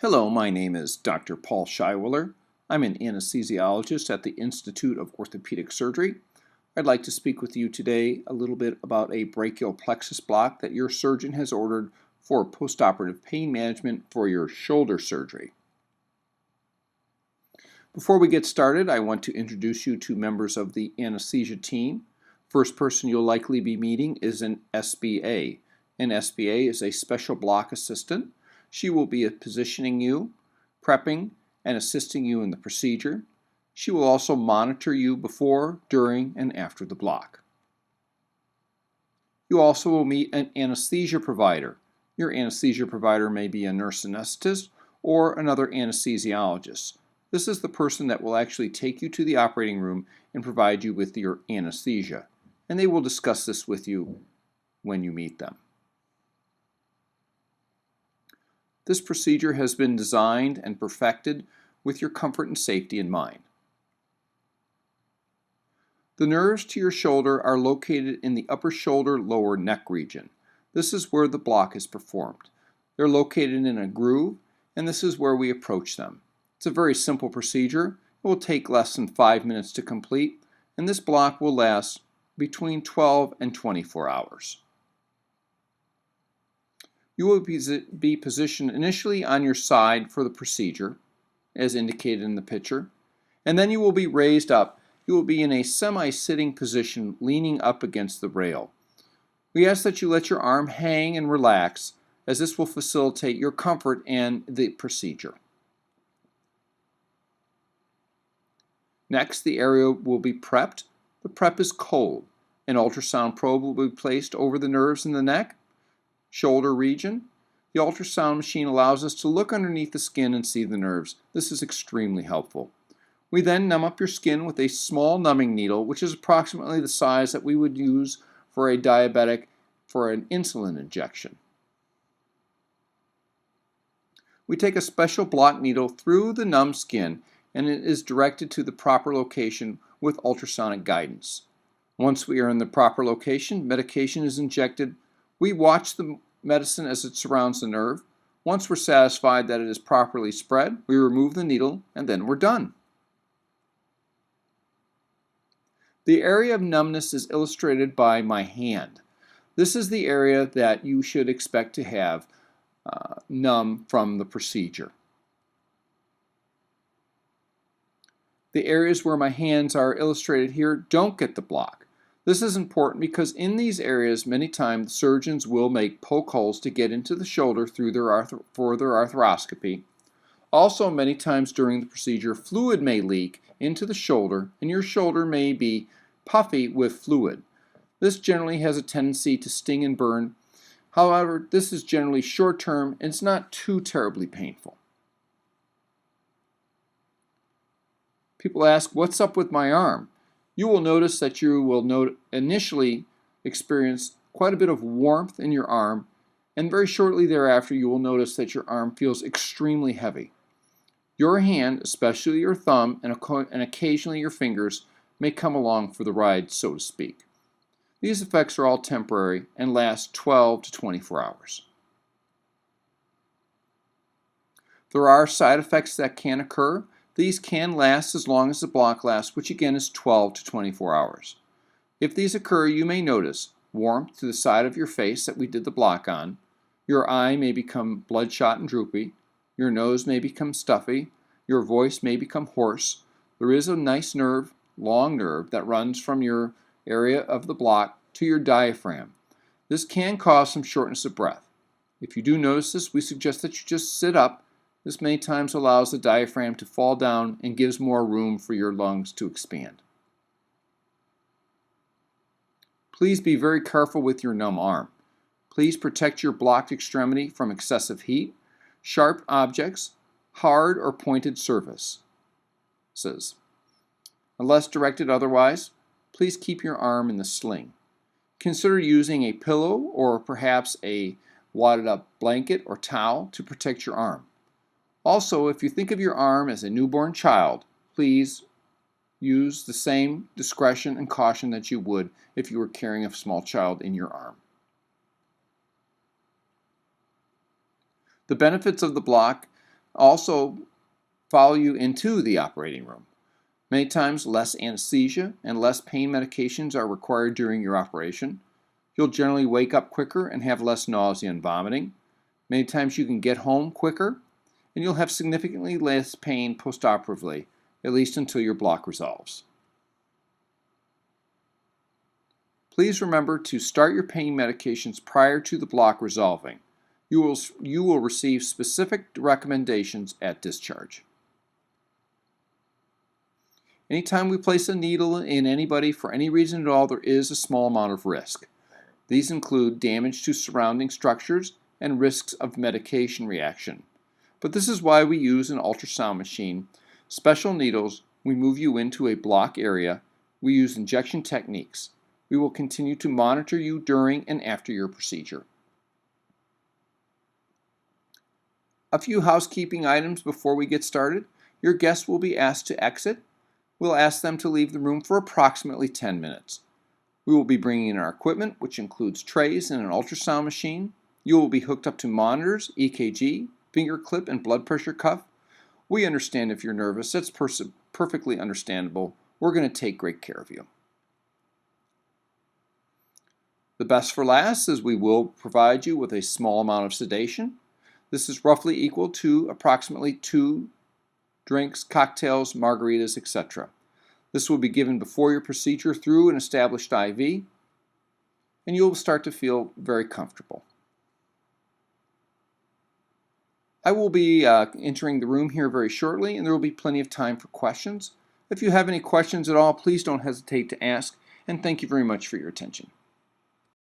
Hello, my name is Dr. Paul Scheiwiller. I'm an anesthesiologist at the Institute of Orthopedic Surgery. I'd like to speak with you today a little bit about a brachial plexus block that your surgeon has ordered for postoperative pain management for your shoulder surgery. Before we get started, I want to introduce you to members of the anesthesia team. First person you'll likely be meeting is an SBA. An SBA is a special block assistant. She will be positioning you, prepping, and assisting you in the procedure. She will also monitor you before, during, and after the block. You also will meet an anesthesia provider. Your anesthesia provider may be a nurse anesthetist or another anesthesiologist. This is the person that will actually take you to the operating room and provide you with your anesthesia. And they will discuss this with you when you meet them. This procedure has been designed and perfected with your comfort and safety in mind. The nerves to your shoulder are located in the upper shoulder lower neck region. This is where the block is performed. They're located in a groove, and this is where we approach them. It's a very simple procedure. It will take less than 5 minutes to complete, and this block will last between 12 and 24 hours. You will be positioned initially on your side for the procedure, as indicated in the picture, and then you will be raised up. You will be in a semi-sitting position, leaning up against the rail. We ask that you let your arm hang and relax, as this will facilitate your comfort and the procedure. Next, the area will be prepped. The prep is cold. An ultrasound probe will be placed over the nerves in the neck, shoulder region. The ultrasound machine allows us to look underneath the skin and see the nerves. This is extremely helpful. We then numb up your skin with a small numbing needle, which is approximately the size that we would use for a diabetic for an insulin injection. We take a special block needle through the numb skin, and it is directed to the proper location with ultrasonic guidance. Once we are in the proper location, medication is injected. We watch the medicine as it surrounds the nerve. Once we're satisfied that it is properly spread, we remove the needle, and then we're done. The area of numbness is illustrated by my hand. This is the area that you should expect to have numb from the procedure. The areas where my hands are illustrated here don't get the block. This is important because in these areas, many times surgeons will make poke holes to get into the shoulder through for their arthroscopy. Also, many times during the procedure, fluid may leak into the shoulder, and your shoulder may be puffy with fluid. This generally has a tendency to sting and burn. However, this is generally short-term and it's not too terribly painful. People ask, what's up with my arm? You will notice that you will initially experience quite a bit of warmth in your arm, and very shortly thereafter you will notice that your arm feels extremely heavy. Your hand, especially your thumb and occasionally your fingers, may come along for the ride, so to speak. These effects are all temporary and last 12 to 24 hours. There are side effects that can occur. These can last as long as the block lasts, which again is 12 to 24 hours. If these occur, you may notice warmth to the side of your face that we did the block on. Your eye may become bloodshot and droopy. Your nose may become stuffy. Your voice may become hoarse. There is a nice nerve, long nerve, that runs from your area of the block to your diaphragm. This can cause some shortness of breath. If you do notice this, we suggest that you just sit up. This many times allows the diaphragm to fall down and gives more room for your lungs to expand. Please be very careful with your numb arm. Please protect your blocked extremity from excessive heat, sharp objects, hard or pointed surfaces. Unless directed otherwise, please keep your arm in the sling. Consider using a pillow or perhaps a wadded up blanket or towel to protect your arm. Also, if you think of your arm as a newborn child, please use the same discretion and caution that you would if you were carrying a small child in your arm. The benefits of the block also follow you into the operating room. Many times less anesthesia and less pain medications are required during your operation. You'll generally wake up quicker and have less nausea and vomiting. Many times you can get home quicker, and you'll have significantly less pain postoperatively, at least until your block resolves. Please remember to start your pain medications prior to the block resolving. You will receive specific recommendations at discharge. Anytime we place a needle in anybody for any reason at all, there is a small amount of risk. These include damage to surrounding structures and risks of medication reaction. But this is why we use an ultrasound machine, special needles. We move you into a block area. We use injection techniques. We will continue to monitor you during and after your procedure. A few housekeeping items before we get started. Your guests will be asked to exit. We'll ask them to leave the room for approximately 10 minutes. We will be bringing in our equipment, which includes trays and an ultrasound machine. You will be hooked up to monitors, EKG, finger clip, and blood pressure cuff. We understand if you're nervous. That's perfectly understandable. We're going to take great care of you. The best for last is we will provide you with a small amount of sedation. This is roughly equal to approximately 2 drinks, cocktails, margaritas, etc. This will be given before your procedure through an established IV, and you will start to feel very comfortable. I will be entering the room here very shortly, and there will be plenty of time for questions. If you have any questions at all, please don't hesitate to ask, and thank you very much for your attention.